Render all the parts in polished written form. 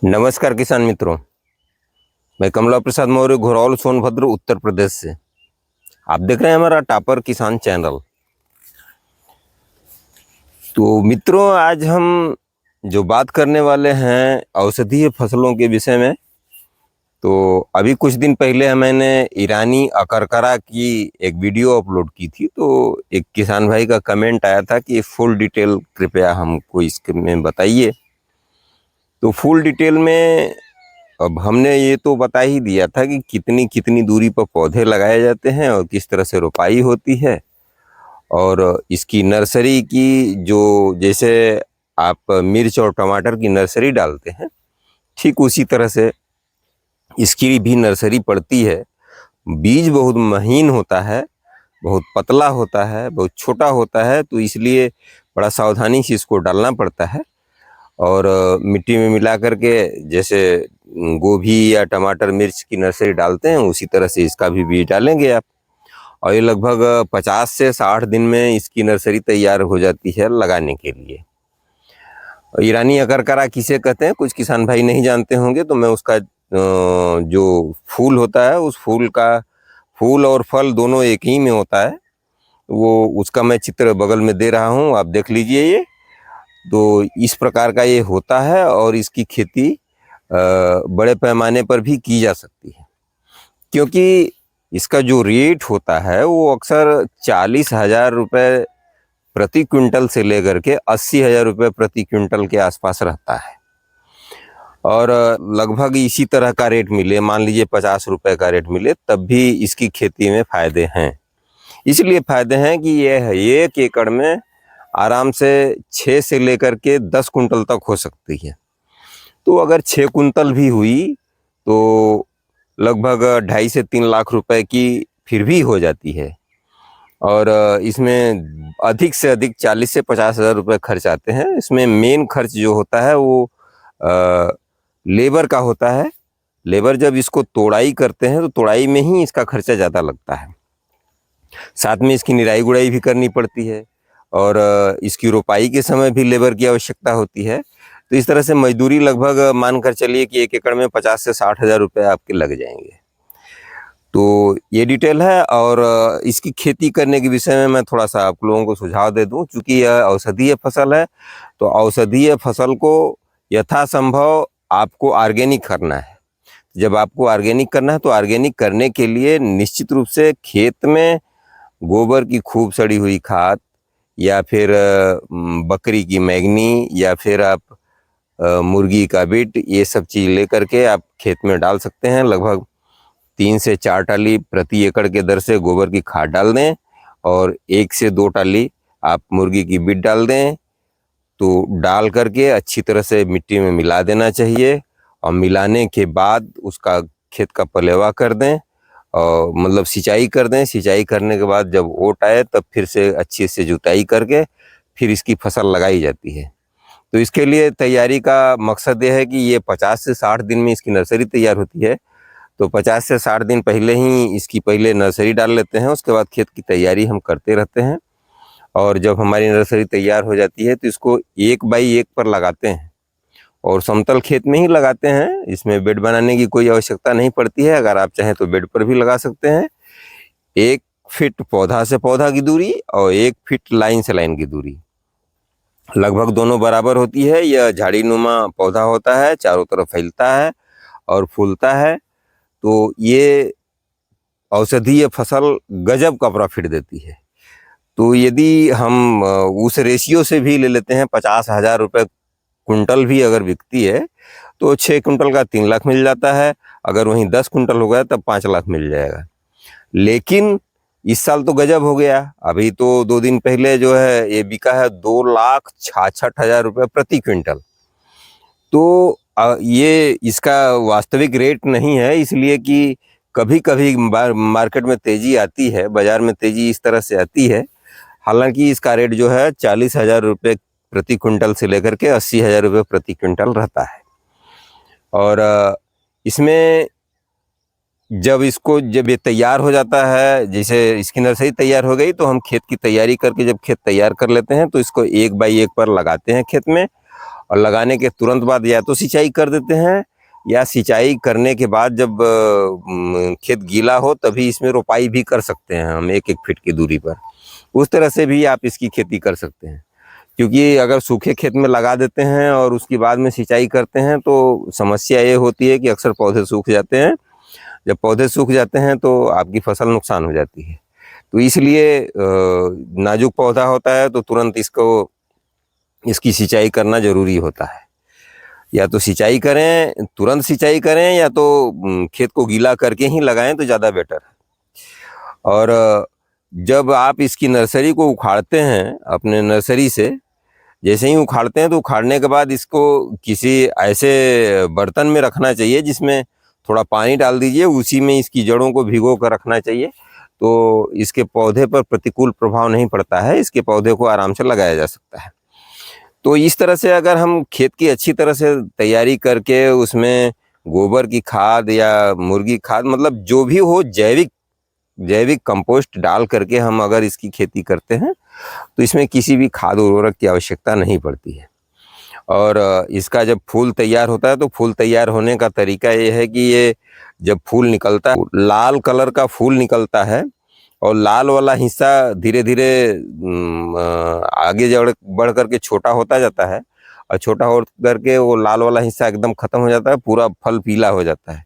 नमस्कार किसान मित्रों, मैं कमला प्रसाद मौर्य घोरौल सोनभद्र उत्तर प्रदेश से। आप देख रहे हैं हमारा टॉपर किसान चैनल। तो मित्रों, आज हम जो बात करने वाले हैं औषधीय फसलों के विषय में। तो अभी कुछ दिन पहले मैंने ईरानी अकरकरा की एक वीडियो अपलोड की थी। तो एक किसान भाई का कमेंट आया था कि फुल डिटेल कृपया हमको इसमें बताइए। तो फुल डिटेल में अब हमने ये तो बता ही दिया था कि कितनी कितनी दूरी पर पौधे लगाए जाते हैं और किस तरह से रोपाई होती है, और इसकी नर्सरी की जो जैसे आप मिर्च और टमाटर की नर्सरी डालते हैं, ठीक उसी तरह से इसकी भी नर्सरी पड़ती है। बीज बहुत महीन होता है, बहुत पतला होता है, बहुत छोटा होता है, तो इसलिए बड़ा सावधानी से इसको डालना पड़ता है। और मिट्टी में मिला करके जैसे गोभी या टमाटर मिर्च की नर्सरी डालते हैं, उसी तरह से इसका भी बीज डालेंगे आप। और ये लगभग 50 से 60 दिन में इसकी नर्सरी तैयार हो जाती है लगाने के लिए। ईरानी अकरकरा किसे कहते हैं कुछ किसान भाई नहीं जानते होंगे, तो मैं उसका जो फूल होता है, उस फूल का फूल और फल दोनों एक ही में होता है, वो उसका मैं चित्र बगल में दे रहा हूँ, आप देख लीजिए। ये तो इस प्रकार का ये होता है और इसकी खेती बड़े पैमाने पर भी की जा सकती है, क्योंकि इसका जो रेट होता है वो अक्सर 40,000 रुपये प्रति क्विंटल से लेकर के 80,000 रुपये प्रति क्विंटल के आसपास रहता है। और लगभग इसी तरह का रेट मिले, मान लीजिए 50 रुपये का रेट मिले, तब भी इसकी खेती में फायदे हैं। इसलिए फायदे हैं कि यह 1 एकड़ में आराम से 6 से लेकर के 10 कुंटल तक हो सकती है। तो अगर 6 कुंटल भी हुई तो लगभग 2.5 से 3 लाख रुपए की फिर भी हो जाती है। और इसमें अधिक से अधिक 40 से 50,000 रुपये खर्च आते हैं। इसमें मेन खर्च जो होता है वो लेबर का होता है। लेबर जब इसको तोड़ाई करते हैं तो तोड़ाई में ही इसका खर्चा ज़्यादा लगता है। साथ में इसकी निराई गुड़ाई भी करनी पड़ती है, और इसकी रोपाई के समय भी लेबर की आवश्यकता होती है। तो इस तरह से मजदूरी लगभग मानकर चलिए कि 1 एकड़ में 50 से 60,000 रुपये आपके लग जाएंगे। तो ये डिटेल है। और इसकी खेती करने के विषय में मैं थोड़ा सा आप लोगों को सुझाव दे दूं। चूँकि यह औषधीय फसल है, तो औषधीय फसल को यथासंभव आपको ऑर्गेनिक करना है। जब आपको ऑर्गेनिक करना है तो ऑर्गेनिक करने के लिए निश्चित रूप से खेत में गोबर की खूब सड़ी हुई खाद, या फिर बकरी की मैगनी, या फिर आप मुर्गी का बिट, ये सब चीज़ लेकर के आप खेत में डाल सकते हैं। लगभग 3 से 4 टाली प्रति एकड़ के दर से गोबर की खाद डाल दें, और 1 से 2 टाली आप मुर्गी की बिट डाल दें। तो डाल करके अच्छी तरह से मिट्टी में मिला देना चाहिए, और मिलाने के बाद उसका खेत का पलेवा कर दें, और मतलब सिंचाई कर दें। सिंचाई करने के बाद जब ओट आए तब फिर से अच्छी से जुताई करके फिर इसकी फसल लगाई जाती है। तो इसके लिए तैयारी का मकसद ये है कि ये 50 से 60 दिन में इसकी नर्सरी तैयार होती है। तो 50 से 60 दिन पहले ही इसकी पहले नर्सरी डाल लेते हैं, उसके बाद खेत की तैयारी हम करते रहते हैं। और जब हमारी नर्सरी तैयार हो जाती है तो इसको 1 बाई 1 पर लगाते हैं, और समतल खेत में ही लगाते हैं। इसमें बेड बनाने की कोई आवश्यकता नहीं पड़ती है। अगर आप चाहें तो बेड पर भी लगा सकते हैं। 1 फीट पौधा से पौधा की दूरी और 1 फीट लाइन से लाइन की दूरी लगभग दोनों बराबर होती है। यह झाड़ी नुमा पौधा होता है, चारों तरफ फैलता है और फूलता है। तो ये औषधीय फसल गजब का प्रॉफिट देती है। तो यदि हम उस रेशियो से भी ले लेते हैं, 50,000 रुपये कुंटल भी अगर बिकती है तो 6 कुंटल का 3 लाख मिल जाता है। अगर वहीं 10 कुंटल हो गया तब 5 लाख मिल जाएगा। लेकिन इस साल तो गजब हो गया। अभी तो 2 दिन पहले जो है ये बिका है 2,66,000 रुपये प्रति क्विंटल। तो ये इसका वास्तविक रेट नहीं है, इसलिए कि कभी कभी मार्केट में तेजी आती है, बाजार में तेजी इस तरह से आती है। हालांकि इसका रेट जो है 40,000 रुपये प्रति क्विंटल से लेकर के 80,000 रुपये प्रति क्विंटल रहता है। और इसमें जब ये तैयार हो जाता है, जैसे इसकी नर्सरी तैयार हो गई, तो हम खेत की तैयारी करके जब खेत तैयार कर लेते हैं तो इसको 1 बाई 1 पर लगाते हैं खेत में। और लगाने के तुरंत बाद या तो सिंचाई कर देते हैं, या सिंचाई करने के बाद जब खेत गीला हो तभी इसमें रोपाई भी कर सकते हैं हम 1-1 फीट की दूरी पर। उस तरह से भी आप इसकी खेती कर सकते हैं, क्योंकि अगर सूखे खेत में लगा देते हैं और उसके बाद में सिंचाई करते हैं तो समस्या ये होती है कि अक्सर पौधे सूख जाते हैं। जब पौधे सूख जाते हैं तो आपकी फसल नुकसान हो जाती है। तो इसलिए नाजुक पौधा होता है तो तुरंत इसकी सिंचाई करना जरूरी होता है। या तो सिंचाई करें, तुरंत सिंचाई करें, या तो खेत को गीला करके ही लगाएं तो ज़्यादा बेटर है। और जब आप इसकी नर्सरी को उखाड़ते हैं अपने नर्सरी से, जैसे ही उखाड़ते हैं तो उखाड़ने के बाद इसको किसी ऐसे बर्तन में रखना चाहिए जिसमें थोड़ा पानी डाल दीजिए, उसी में इसकी जड़ों को भिगो कर रखना चाहिए, तो इसके पौधे पर प्रतिकूल प्रभाव नहीं पड़ता है, इसके पौधे को आराम से लगाया जा सकता है। तो इस तरह से अगर हम खेत की अच्छी तरह से तैयारी करके उसमें गोबर की खाद या मुर्गी खाद, मतलब जो भी हो, जैविक कंपोस्ट डाल करके हम अगर इसकी खेती करते हैं तो इसमें किसी भी खाद उर्वरक की आवश्यकता नहीं पड़ती है। और इसका जब फूल तैयार होता है तो फूल तैयार होने का तरीका ये है कि ये जब फूल निकलता है, लाल कलर का फूल निकलता है, और लाल वाला हिस्सा धीरे धीरे आगे बढ़ करके छोटा होता जाता है, और छोटा हो करके वो लाल वाला हिस्सा एकदम खत्म हो जाता है, पूरा फल पीला हो जाता है,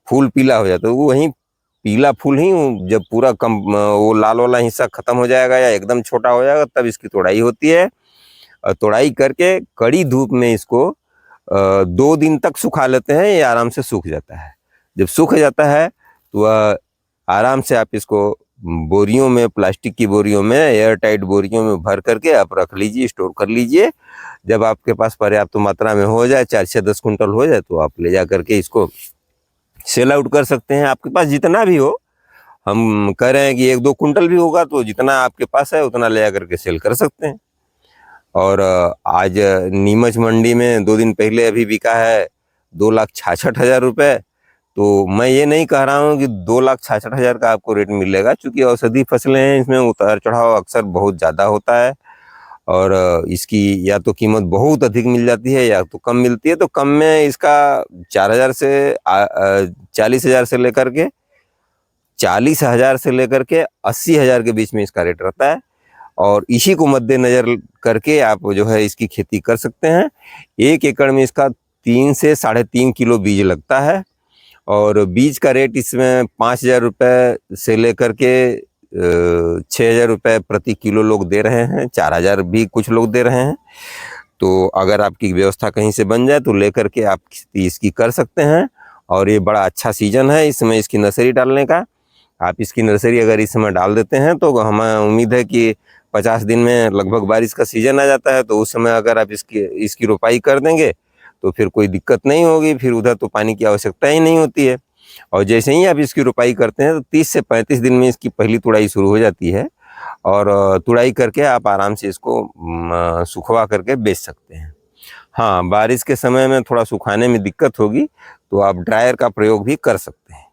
फूल पीला हो जाता है। वो वहीं पीला फूल ही जब पूरा वो लाल वाला हिस्सा खत्म हो जाएगा या एकदम छोटा हो जाएगा तब इसकी तोड़ाई होती है। और तोड़ाई करके कड़ी धूप में इसको 2 दिन तक सुखा लेते हैं, ये आराम से सूख जाता है। जब सूख जाता है तो वह आराम से आप इसको बोरियों में, प्लास्टिक की बोरियों में, एयर टाइट बोरियों में भर करके आप रख लीजिए, स्टोर कर लीजिए। जब आपके पास पर्याप्त मात्रा में हो जाए, 4 से 10 कुंटल हो जाए, तो आप ले जा करके इसको सेल आउट कर सकते हैं। आपके पास जितना भी हो, हम कह रहे हैं कि 1-2 कुंटल भी होगा तो जितना आपके पास है उतना ले जा करके सेल कर सकते हैं। और आज नीमच मंडी में 2 दिन पहले अभी बिका है 2,66,000 रुपये। तो मैं ये नहीं कह रहा हूँ कि 2,66,000 का आपको रेट मिलेगा, क्योंकि औषधि फसलें हैं, इसमें उतार चढ़ाव अक्सर बहुत ज़्यादा होता है, और इसकी या तो कीमत बहुत अधिक मिल जाती है या तो कम मिलती है। तो कम में इसका 4,000 से 40,000 से लेकर के 40,000 से लेकर के 80,000 के बीच में इसका रेट रहता है, और इसी को मद्देनजर करके आप जो है इसकी खेती कर सकते हैं। 1 एकड़ में इसका 3 से 3.5 किलो बीज लगता है, और बीज का रेट इसमें 5,000 रुपये से लेकर के 6,000 रुपये प्रति किलो लोग दे रहे हैं, 4,000 भी कुछ लोग दे रहे हैं। तो अगर आपकी व्यवस्था कहीं से बन जाए तो लेकर के आप इसकी कर सकते हैं। और ये बड़ा अच्छा सीजन है इसमें इसकी नर्सरी डालने का। आप इसकी नर्सरी अगर इस समय डाल देते हैं तो हमें उम्मीद है कि 50 दिन में लगभग बारिश का सीजन आ जाता है, तो उस समय अगर आप इसकी रोपाई कर देंगे तो फिर कोई दिक्कत नहीं होगी, फिर उधर तो पानी की आवश्यकता ही नहीं होती है। और जैसे ही आप इसकी रोपाई करते हैं तो 30 से 35 दिन में इसकी पहली तुड़ाई शुरू हो जाती है, और तुड़ाई करके आप आराम से इसको सुखवा करके बेच सकते हैं। हाँ, बारिश के समय में थोड़ा सुखाने में दिक्कत होगी तो आप ड्रायर का प्रयोग भी कर सकते हैं।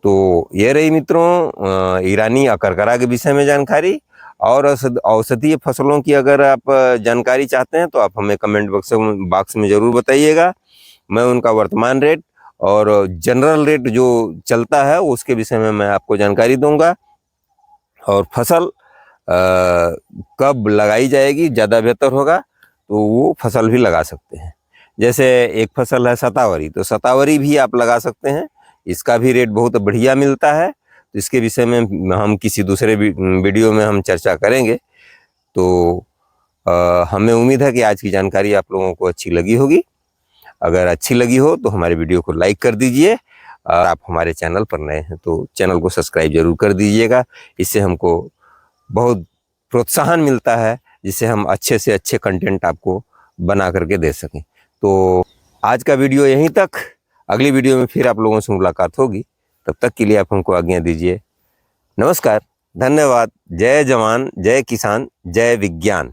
तो ये रही मित्रों ईरानी अकरकरा के विषय में जानकारी। और औषधीय फसलों की अगर आप जानकारी चाहते हैं तो आप हमें कमेंट बॉक्स में ज़रूर बताइएगा। मैं उनका वर्तमान रेट और जनरल रेट जो चलता है उसके विषय में मैं आपको जानकारी दूंगा। और फसल कब लगाई जाएगी ज़्यादा बेहतर होगा तो वो फसल भी लगा सकते हैं। जैसे एक फसल है शतावरी, तो शतावरी भी आप लगा सकते हैं, इसका भी रेट बहुत बढ़िया मिलता है। तो इसके विषय में हम किसी दूसरे वीडियो में हम चर्चा करेंगे। तो हमें उम्मीद है कि आज की जानकारी आप लोगों को अच्छी लगी होगी। अगर अच्छी लगी हो तो हमारे वीडियो को लाइक कर दीजिए, और आप हमारे चैनल पर नए हैं तो चैनल को सब्सक्राइब जरूर कर दीजिएगा। इससे हमको बहुत प्रोत्साहन मिलता है, जिससे हम अच्छे से अच्छे कंटेंट आपको बना करके दे सकें। तो आज का वीडियो यहीं तक, अगली वीडियो में फिर आप लोगों से मुलाकात होगी। तब तक के लिए आप हमको आज्ञा दीजिए। नमस्कार, धन्यवाद। जय जवान, जय किसान, जय विज्ञान।